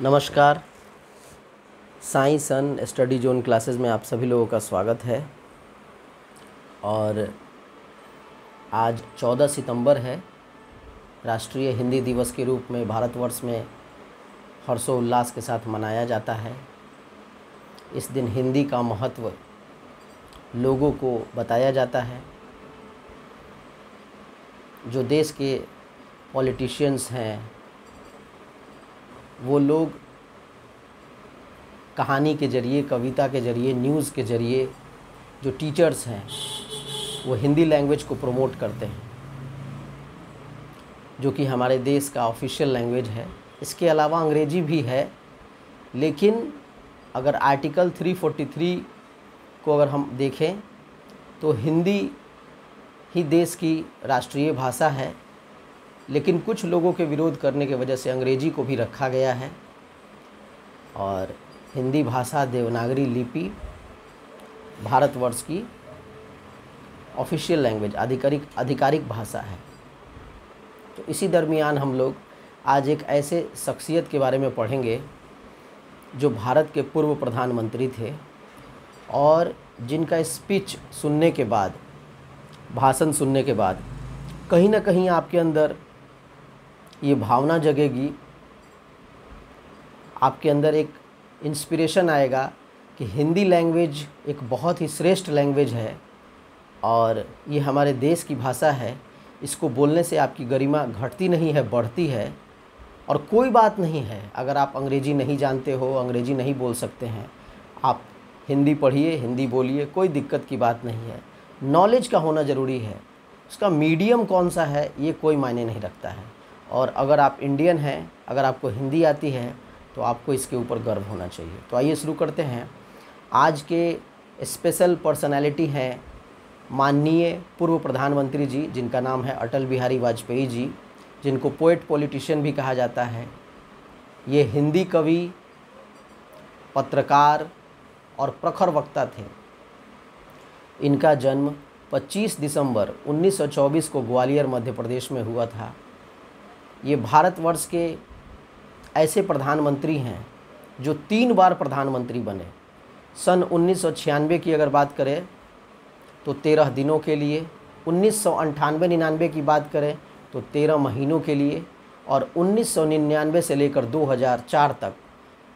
नमस्कार। साई सन study zone classes में आप सभी लोगों का स्वागत है। और आज 14 सितंबर है। राष्ट्रीय हिंदी दिवस के रूप में भारतवर्ष में हर्षोल्लास के साथ मनाया जाता है। इस दिन हिंदी का महत्व लोगों को बताया जाता है। जो देश के पॉलिटिशियंस हैं वो लोग कहानी के ज़रिए, कविता के ज़रिए, न्यूज़ के ज़रिए, जो टीचर्स हैं वो हिंदी लैंग्वेज को प्रमोट करते हैं, जो कि हमारे देश का ऑफिशियल लैंग्वेज है। इसके अलावा अंग्रेजी भी है, लेकिन अगर आर्टिकल 343 को अगर हम देखें तो हिंदी ही देश की राष्ट्रीय भाषा है। लेकिन कुछ लोगों के विरोध करने की वजह से अंग्रेजी को भी रखा गया है। और हिंदी भाषा देवनागरी लिपि भारतवर्ष की ऑफिशियल लैंग्वेज, आधिकारिक भाषा है। तो इसी दरमियान हम लोग आज एक ऐसे शख्सियत के बारे में पढ़ेंगे जो भारत के पूर्व प्रधानमंत्री थे और जिनका स्पीच सुनने के बाद, भाषण सुनने के बाद कहीं ना कहीं आपके अंदर ये भावना जगेगी, आपके अंदर एक इंस्पिरेशन आएगा कि हिंदी लैंग्वेज एक बहुत ही श्रेष्ठ लैंग्वेज है और ये हमारे देश की भाषा है। इसको बोलने से आपकी गरिमा घटती नहीं है, बढ़ती है। और कोई बात नहीं है अगर आप अंग्रेजी नहीं जानते हो, अंग्रेजी नहीं बोल सकते हैं, आप हिंदी पढ़िए, हिंदी बोलिए, कोई दिक्कत की बात नहीं है। नॉलेज का होना ज़रूरी है। उसका मीडियम कौन सा है ये कोई मायने नहीं रखता है। और अगर आप इंडियन हैं, अगर आपको हिंदी आती है तो आपको इसके ऊपर गर्व होना चाहिए। तो आइए शुरू करते हैं। आज के स्पेशल पर्सनालिटी हैं माननीय पूर्व प्रधानमंत्री जी, जिनका नाम है अटल बिहारी वाजपेयी जी, जिनको पोएट पॉलिटिशियन भी कहा जाता है। ये हिंदी कवि, पत्रकार और प्रखर वक्ता थे। इनका जन्म 25 दिसंबर 1924 को ग्वालियर मध्य प्रदेश में हुआ था। ये भारतवर्ष के ऐसे प्रधानमंत्री हैं जो 3 बार प्रधानमंत्री बने। सन 1996 की अगर बात करें तो 13 दिनों के लिए, 1998-99 की बात करें तो 13 महीनों के लिए, और 1999 से लेकर 2004 तक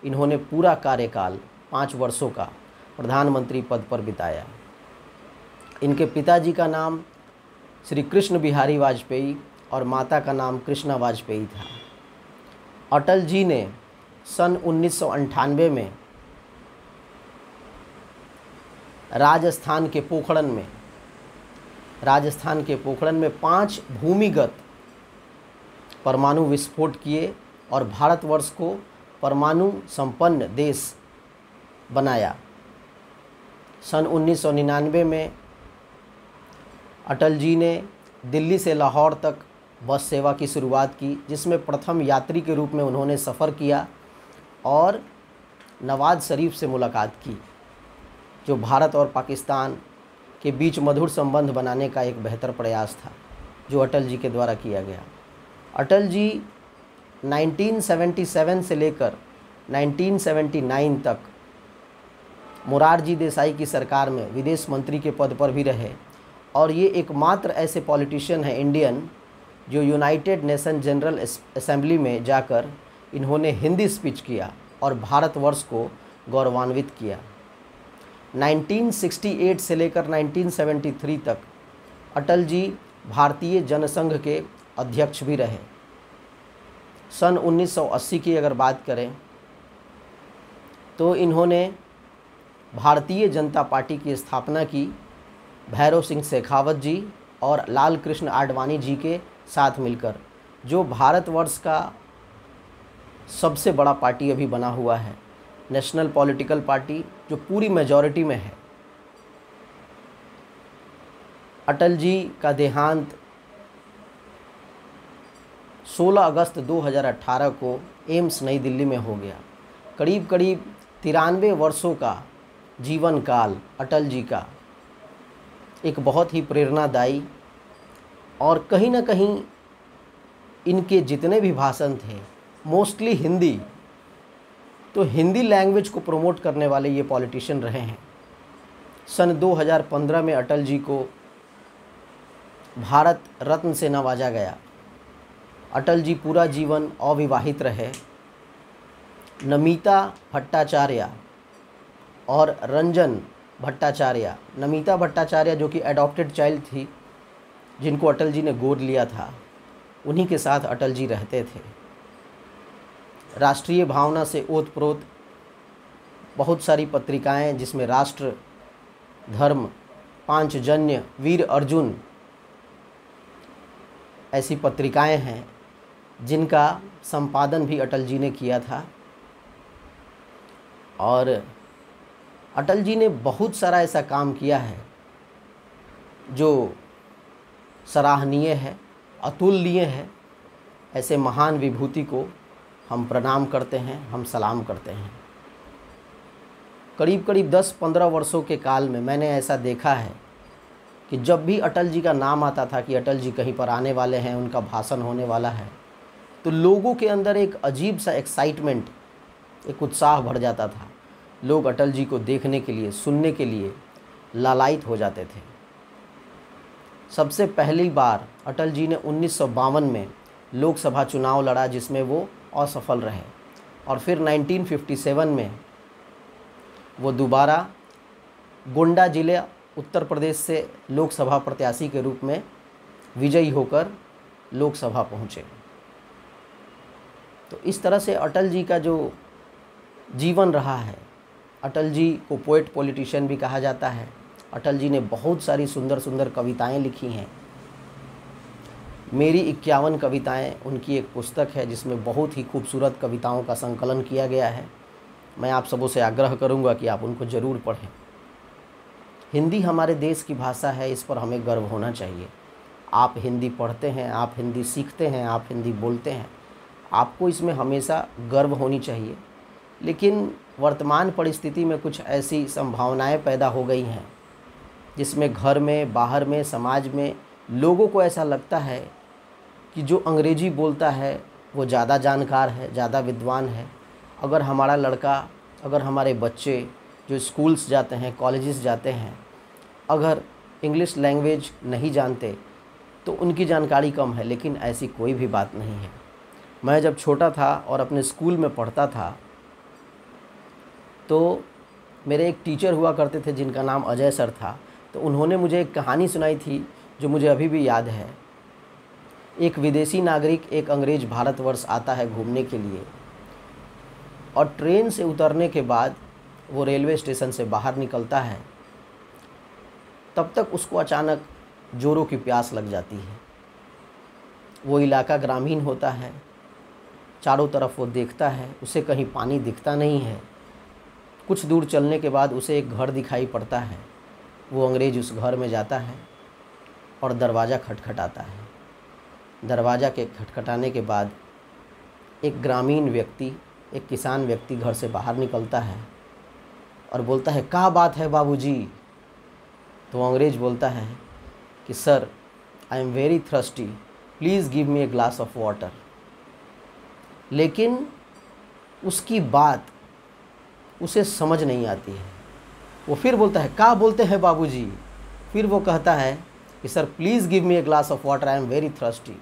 इन्होंने पूरा कार्यकाल 5 वर्षों का प्रधानमंत्री पद पर बिताया। इनके पिताजी का नाम श्री कृष्ण बिहारी वाजपेयी और माता का नाम कृष्णा वाजपेयी था। अटल जी ने सन 1998 में राजस्थान के पोखरण में 5 भूमिगत परमाणु विस्फोट किए और भारतवर्ष को परमाणु संपन्न देश बनाया। सन 1999 में अटल जी ने दिल्ली से लाहौर तक बस सेवा की शुरुआत की, जिसमें प्रथम यात्री के रूप में उन्होंने सफ़र किया और नवाज शरीफ से मुलाकात की, जो भारत और पाकिस्तान के बीच मधुर संबंध बनाने का एक बेहतर प्रयास था जो अटल जी के द्वारा किया गया। अटल जी 1977 से लेकर 1979 तक मोरारजी देसाई की सरकार में विदेश मंत्री के पद पर भी रहे। और ये एकमात्र ऐसे पॉलिटिशियन हैं इंडियन जो यूनाइटेड नेशन जनरल असेंबली में जाकर इन्होंने हिंदी स्पीच किया और भारतवर्ष को गौरवान्वित किया। 1968 से लेकर 1973 तक अटल जी भारतीय जनसंघ के अध्यक्ष भी रहे। सन 1980 की अगर बात करें तो इन्होंने भारतीय जनता पार्टी की स्थापना की, भैरव सिंह शेखावत जी और लाल कृष्ण आडवाणी जी के साथ मिलकर, जो भारतवर्ष का सबसे बड़ा पार्टी अभी बना हुआ है, नेशनल पॉलिटिकल पार्टी, जो पूरी मेजॉरिटी में है। अटल जी का देहांत 16 अगस्त 2018 को एम्स नई दिल्ली में हो गया। करीब 93 वर्षों का जीवन काल अटल जी का एक बहुत ही प्रेरणादायी, और कहीं ना कहीं इनके जितने भी भाषण थे मोस्टली हिंदी तो हिंदी लैंग्वेज को प्रमोट करने वाले ये पॉलिटिशियन रहे हैं। सन 2015 में अटल जी को भारत रत्न से नवाजा गया। अटल जी पूरा जीवन अविवाहित रहे। नमिता भट्टाचार्य और रंजन भट्टाचार्य, नमिता भट्टाचार्य जो कि एडॉप्टेड चाइल्ड थी, जिनको अटल जी ने गोद लिया था, उन्हीं के साथ अटल जी रहते थे। राष्ट्रीय भावना से ओतप्रोत बहुत सारी पत्रिकाएं, जिसमें राष्ट्र, धर्म, पांचजन्य, वीर अर्जुन, ऐसी पत्रिकाएं हैं जिनका संपादन भी अटल जी ने किया था। और अटल जी ने बहुत सारा ऐसा काम किया है जो सराहनीय है, अतुलनीय है। ऐसे महान विभूति को हम प्रणाम करते हैं, हम सलाम करते हैं। करीब करीब 10-15 वर्षों के काल में मैंने ऐसा देखा है कि जब भी अटल जी का नाम आता था कि अटल जी कहीं पर आने वाले हैं, उनका भाषण होने वाला है, तो लोगों के अंदर एक अजीब सा एक्साइटमेंट, एक उत्साह भर जाता था। लोग अटल जी को देखने के लिए, सुनने के लिए लालायित हो जाते थे। सबसे पहली बार अटल जी ने 1952 में लोकसभा चुनाव लड़ा, जिसमें वो असफल रहे। और फिर 1957 में वो दोबारा गोंडा जिले उत्तर प्रदेश से लोकसभा प्रत्याशी के रूप में विजयी होकर लोकसभा पहुँचे। तो इस तरह से अटल जी का जो जीवन रहा है, अटल जी को पोएट पॉलिटिशियन भी कहा जाता है। अटल जी ने बहुत सारी सुंदर सुंदर कविताएं लिखी हैं। मेरी 51 कविताएं उनकी एक पुस्तक है, जिसमें बहुत ही खूबसूरत कविताओं का संकलन किया गया है। मैं आप सबों से आग्रह करूंगा कि आप उनको ज़रूर पढ़ें। हिंदी हमारे देश की भाषा है, इस पर हमें गर्व होना चाहिए। आप हिंदी पढ़ते हैं, आप हिंदी सीखते हैं, आप हिंदी बोलते हैं, आपको इसमें हमेशा गर्व होनी चाहिए। लेकिन वर्तमान परिस्थिति में कुछ ऐसी संभावनाएं पैदा हो गई हैं जिसमें घर में, बाहर में, समाज में लोगों को ऐसा लगता है कि जो अंग्रेजी बोलता है वो ज़्यादा जानकार है, ज़्यादा विद्वान है। अगर हमारा लड़का, अगर हमारे बच्चे जो स्कूल्स जाते हैं, कॉलेजेस जाते हैं, अगर इंग्लिश लैंग्वेज नहीं जानते तो उनकी जानकारी कम है। लेकिन ऐसी कोई भी बात नहीं है। मैं जब छोटा था और अपने स्कूल में पढ़ता था, तो मेरे एक टीचर हुआ करते थे जिनका नाम अजय सर था। तो उन्होंने मुझे एक कहानी सुनाई थी जो मुझे अभी भी याद है। एक विदेशी नागरिक, एक अंग्रेज भारतवर्ष आता है घूमने के लिए, और ट्रेन से उतरने के बाद वो रेलवे स्टेशन से बाहर निकलता है। तब तक उसको अचानक जोरों की प्यास लग जाती है। वो इलाका ग्रामीण होता है, चारों तरफ वो देखता है, उसे कहीं पानी दिखता नहीं है। कुछ दूर चलने के बाद उसे एक घर दिखाई पड़ता है। वो अंग्रेज उस घर में जाता है और दरवाज़ा खटखटाता है। दरवाज़ा के खटखटाने के बाद एक ग्रामीण व्यक्ति, एक किसान व्यक्ति घर से बाहर निकलता है और बोलता है, क्या बात है बाबूजी? तो अंग्रेज बोलता है कि sir, I am very thirsty, please give me a glass of water. लेकिन उसकी बात उसे समझ नहीं आती है। वो फिर बोलता है, क्या बोलते हैं बाबूजी? फिर वो कहता है कि sir please give me a glass of water, I am very thirsty.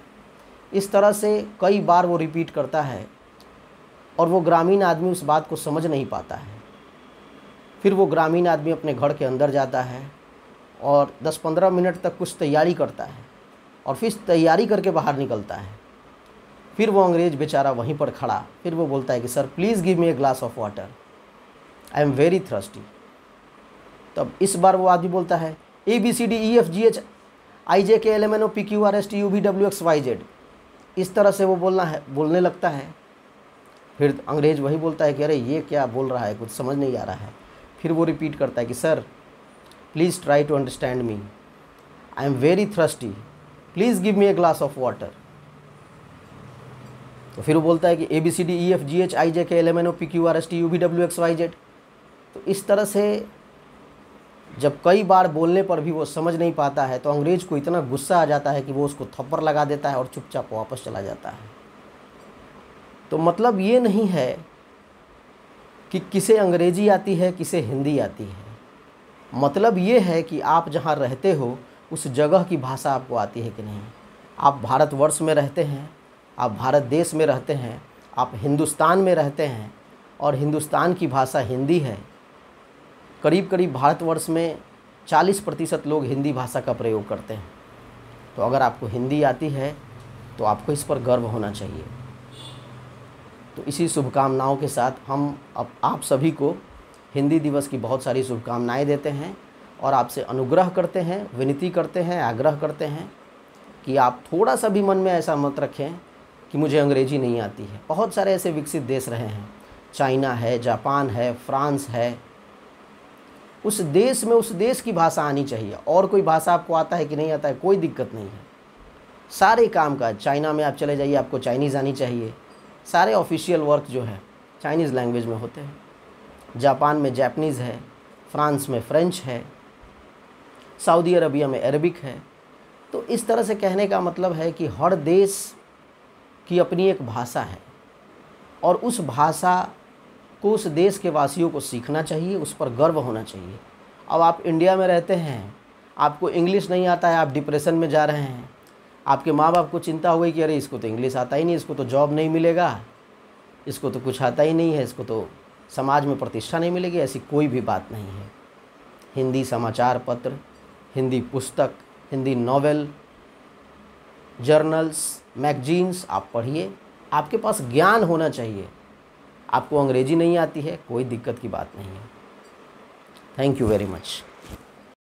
इस तरह से कई बार वो रिपीट करता है और वो ग्रामीण आदमी उस बात को समझ नहीं पाता है। फिर वो ग्रामीण आदमी अपने घर के अंदर जाता है और 10-15 मिनट तक कुछ तैयारी करता है और फिर तैयारी करके बाहर निकलता है। फिर वो अंग्रेज बेचारा वहीं पर खड़ा, फिर वो बोलता है कि sir please give me a glass of water, I am very thirsty. तब इस बार वो आदमी बोलता है ABCDEFGH IJKLMNOPQRSTUVWXYZ। इस तरह से वो बोलने लगता है। फिर अंग्रेज वही बोलता है कि अरे ये क्या बोल रहा है, कुछ समझ नहीं आ रहा है। फिर वो रिपीट करता है कि sir please try to understand me, I am very thirsty, please give me a glass of water. तो फिर वो बोलता है कि ABCDEFGH IJKLMNOPQRSTUVWXYZ। तो इस तरह से जब कई बार बोलने पर भी वो समझ नहीं पाता है तो अंग्रेज को इतना गुस्सा आ जाता है कि वो उसको थप्पड़ लगा देता है और चुपचाप वापस चला जाता है। तो मतलब ये नहीं है कि किसे अंग्रेजी आती है, किसे हिंदी आती है। मतलब ये है कि आप जहाँ रहते हो उस जगह की भाषा आपको आती है कि नहीं। आप भारतवर्ष में रहते हैं, आप भारत देश में रहते हैं, आप हिंदुस्तान में रहते हैं और हिंदुस्तान की भाषा हिंदी है। करीब करीब भारतवर्ष में 40% लोग हिंदी भाषा का प्रयोग करते हैं। तो अगर आपको हिंदी आती है तो आपको इस पर गर्व होना चाहिए। तो इसी शुभकामनाओं के साथ हम अब आप सभी को हिंदी दिवस की बहुत सारी शुभकामनाएं देते हैं और आपसे अनुग्रह करते हैं, विनती करते हैं, आग्रह करते हैं कि आप थोड़ा सा भी मन में ऐसा मत रखें कि मुझे अंग्रेजी नहीं आती है। बहुत सारे ऐसे विकसित देश रहे हैं, चाइना है, जापान है, फ्रांस है। उस देश में उस देश की भाषा आनी चाहिए। और कोई भाषा आपको आता है कि नहीं आता है, कोई दिक्कत नहीं है। सारे काम का चाइना में आप चले जाइए, आपको चाइनीज़ आनी चाहिए। सारे ऑफिशियल वर्क जो है चाइनीज़ लैंग्वेज में होते हैं। जापान में जापानीज़ है, फ्रांस में फ्रेंच है, सऊदी अरबिया में अरबिक है। तो इस तरह से कहने का मतलब है कि हर देश की अपनी एक भाषा है और उस भाषा को उस देश के वासियों को सीखना चाहिए, उस पर गर्व होना चाहिए। अब आप इंडिया में रहते हैं, आपको इंग्लिश नहीं आता है, आप डिप्रेशन में जा रहे हैं, आपके माँ बाप को चिंता हो गई कि अरे इसको तो इंग्लिश आता ही नहीं, इसको तो जॉब नहीं मिलेगा, इसको तो कुछ आता ही नहीं है, इसको तो समाज में प्रतिष्ठा नहीं मिलेगी। ऐसी कोई भी बात नहीं है। हिंदी समाचार पत्र, हिंदी पुस्तक, हिंदी नॉवेल, जर्नल्स, मैगजीन्स आप पढ़िए। आपके पास ज्ञान होना चाहिए। आपको अंग्रेजी नहीं आती है, कोई दिक्कत की बात नहीं है। Thank you very much.